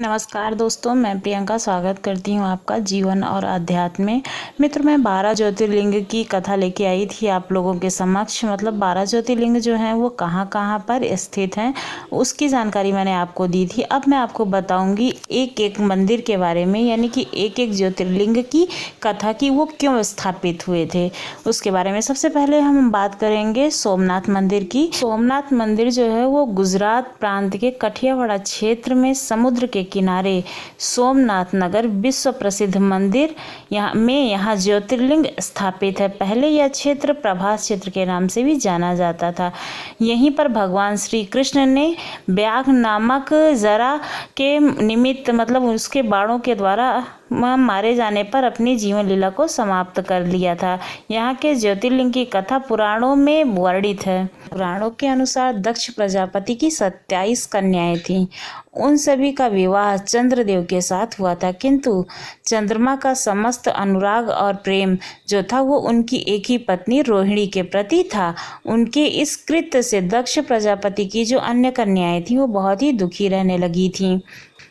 नमस्कार दोस्तों, मैं प्रियंका स्वागत करती हूँ आपका जीवन और अध्यात्म में। मित्र, मैं 12 ज्योतिर्लिंग की कथा लेके आई थी आप लोगों के समक्ष। मतलब 12 ज्योतिर्लिंग जो हैं वो कहाँ कहाँ पर स्थित हैं उसकी जानकारी मैंने आपको दी थी। अब मैं आपको बताऊंगी एक एक मंदिर के बारे में, यानी कि एक एक ज्योतिर्लिंग की कथा की वो क्यों स्थापित हुए थे उसके बारे में। सबसे पहले हम बात करेंगे सोमनाथ मंदिर की। सोमनाथ मंदिर जो है वो गुजरात प्रांत के कठियावाड़ा क्षेत्र में समुद्र के किनारे सोमनाथ नगर विश्व प्रसिद्ध मंदिर यहाँ ज्योतिर्लिंग स्थापित है। पहले यह क्षेत्र प्रभास क्षेत्र के नाम से भी जाना जाता था। यहीं पर भगवान श्री कृष्ण ने व्याघ्र नामक जरा के निमित्त, मतलब उसके बाणों के द्वारा मारे जाने पर अपनी जीवन लीला को समाप्त कर लिया था। यहाँ के ज्योतिर्लिंग की कथा पुराणों में वर्णित है। पुराणों के अनुसार दक्ष प्रजापति की 27 कन्याएं थीं। उन सभी का विवाह चंद्रदेव के साथ हुआ था, किंतु चंद्रमा का समस्त अनुराग और प्रेम जो था वो उनकी एक ही पत्नी रोहिणी के प्रति था। उनके इस कृत्य से दक्ष प्रजापति की जो अन्य कन्याएं थीं वो बहुत ही दुखी रहने लगी थीं।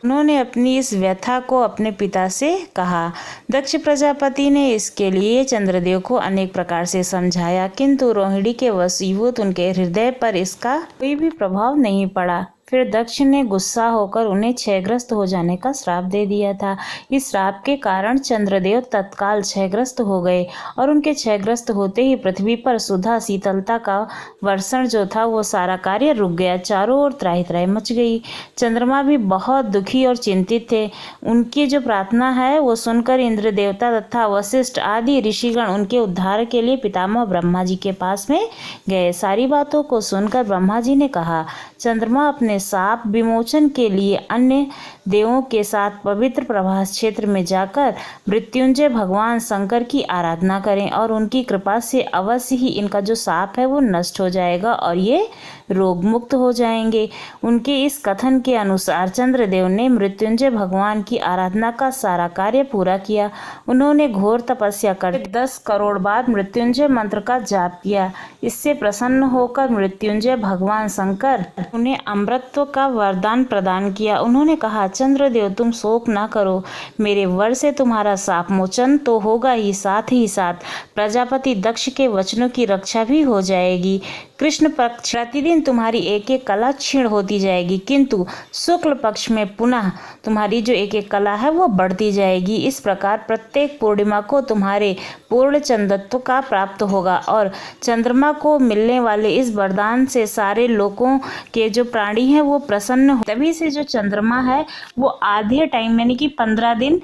उन्होंने अपनी इस व्यथा को अपने पिता से कहा। दक्ष प्रजापति ने इसके लिए चंद्रदेव को अनेक प्रकार से समझाया, किंतु रोहिणी के वशीभूत उनके हृदय पर इसका कोई भी प्रभाव नहीं पड़ा। फिर दक्ष ने गुस्सा होकर उन्हें क्षयग्रस्त हो जाने का श्राप दे दिया था। इस श्राप के कारण चंद्रदेव तत्काल क्षयग्रस्त हो गए और उनके क्षयग्रस्त होते ही पृथ्वी पर सुधा शीतलता का वर्षण जो था वो सारा कार्य रुक गया। चारों ओर त्राही त्राही मच गई। चंद्रमा भी बहुत दुखी और चिंतित थे। उनकी जो प्रार्थना है वो सुनकर इंद्र देवता तथा वशिष्ठ आदि ऋषिगण उनके उद्धार के लिए पितामह ब्रह्मा जी के पास में गए। सारी बातों को सुनकर ब्रह्मा जी ने कहा, चंद्रमा अपने शाप विमोचन के लिए अन्य देवों के साथ पवित्र प्रभास क्षेत्र में जाकर मृत्युंजय भगवान शंकर की आराधना करें और उनकी कृपा से अवश्य ही इनका जो शाप है वो नष्ट हो जाएगा और ये रोग मुक्त हो जाएंगे। उनके इस कथन के अनुसार चंद्रदेव ने मृत्युंजय भगवान की आराधना का सारा कार्य पूरा किया। उन्होंने घोर तपस्या कर 10 करोड़ बार मृत्युंजय मंत्र का जाप किया। इससे प्रसन्न होकर मृत्युंजय भगवान शंकर उन्हें अमृतत्व का वरदान प्रदान किया। उन्होंने कहा, चंद्रदेव तुम शोक न करो, मेरे वर से तुम्हारा शाप मोचन तो होगा ही साथ प्रजापति दक्ष के वचनों की रक्षा भी हो जाएगी। कृष्ण पक्ष प्रतिदिन तुम्हारी एक एक कला क्षीण होती जाएगी, किंतु शुक्ल पक्ष में पुनः तुम्हारी जो एक एक कला है वो बढ़ती जाएगी। इस प्रकार प्रत्येक पूर्णिमा को तुम्हारे पूर्ण चंद्रत्व का प्राप्त होगा और चंद्रमा को मिलने वाले इस वरदान से सारे लोगों के जो प्राणी हैं वो प्रसन्न हो। तभी से जो चंद्रमा है वो आधे टाइम यानी कि 15 दिन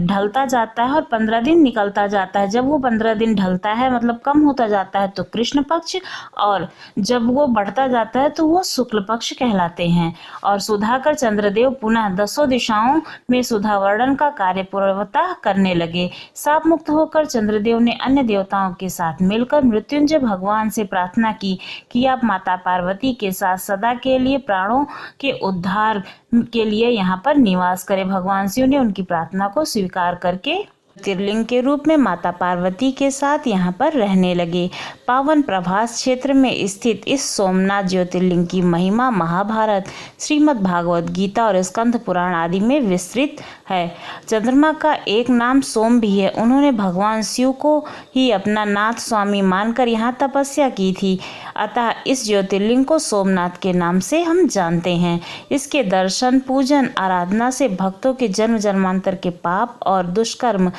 ढलता जाता है और 15 दिन निकलता जाता है। जब वो 15 दिन ढलता है मतलब कम होता जाता है तो कृष्ण पक्ष, और जब वो बढ़ता जाता है तो वो शुक्ल पक्ष कहलाते हैं। और सुधाकर चंद्रदेव पुनः 10 दिशाओं में सुधा वर्णन का कार्य पूर्णतः करने लगे। शाप मुक्त होकर चंद्रदेव ने अन्य देवताओं के साथ मिलकर मृत्युंजय भगवान से प्रार्थना की कि आप माता पार्वती के साथ सदा के लिए प्राणों के उद्धार के लिए यहाँ पर निवास करें। भगवान शिव ने उनकी प्रार्थना को स्वीकार करके ज्योतिर्लिंग के रूप में माता पार्वती के साथ यहाँ पर रहने लगे। पावन प्रभास क्षेत्र में स्थित इस सोमनाथ ज्योतिर्लिंग की महिमा महाभारत, श्रीमद् भागवत गीता और स्कंद पुराण आदि में विस्तृत है। चंद्रमा का एक नाम सोम भी है। उन्होंने भगवान शिव को ही अपना नाथ स्वामी मानकर यहाँ तपस्या की थी, अतः इस ज्योतिर्लिंग को सोमनाथ के नाम से हम जानते हैं। इसके दर्शन, पूजन, आराधना से भक्तों के जन्म जन्मांतर के पाप और दुष्कर्म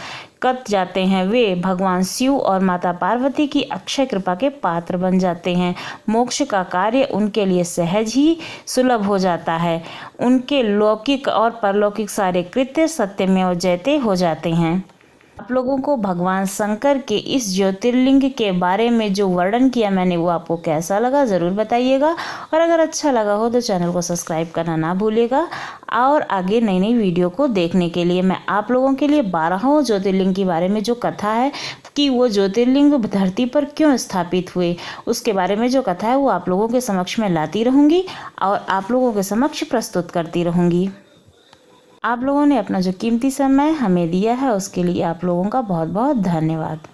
कट जाते हैं। वे भगवान शिव और माता पार्वती की अक्षय कृपा के पात्र बन जाते हैं। मोक्ष का कार्य उनके लिए सहज ही सुलभ हो जाता है। उनके लौकिक और परलौकिक सारे कृत्य सत्यमेव जयते हो जाते हैं। आप लोगों को भगवान शंकर के इस ज्योतिर्लिंग के बारे में जो वर्णन किया मैंने वो आपको कैसा लगा ज़रूर बताइएगा, और अगर अच्छा लगा हो तो चैनल को सब्सक्राइब करना ना भूलिएगा। और आगे नई नई वीडियो को देखने के लिए मैं आप लोगों के लिए 12 ज्योतिर्लिंग के बारे में जो कथा है कि वो ज्योतिर्लिंग धरती पर क्यों स्थापित हुए उसके बारे में जो कथा है वो आप लोगों के समक्ष में लाती रहूँगी और आप लोगों के समक्ष प्रस्तुत करती रहूँगी। आप लोगों ने अपना जो कीमती समय हमें दिया है उसके लिए आप लोगों का बहुत बहुत धन्यवाद।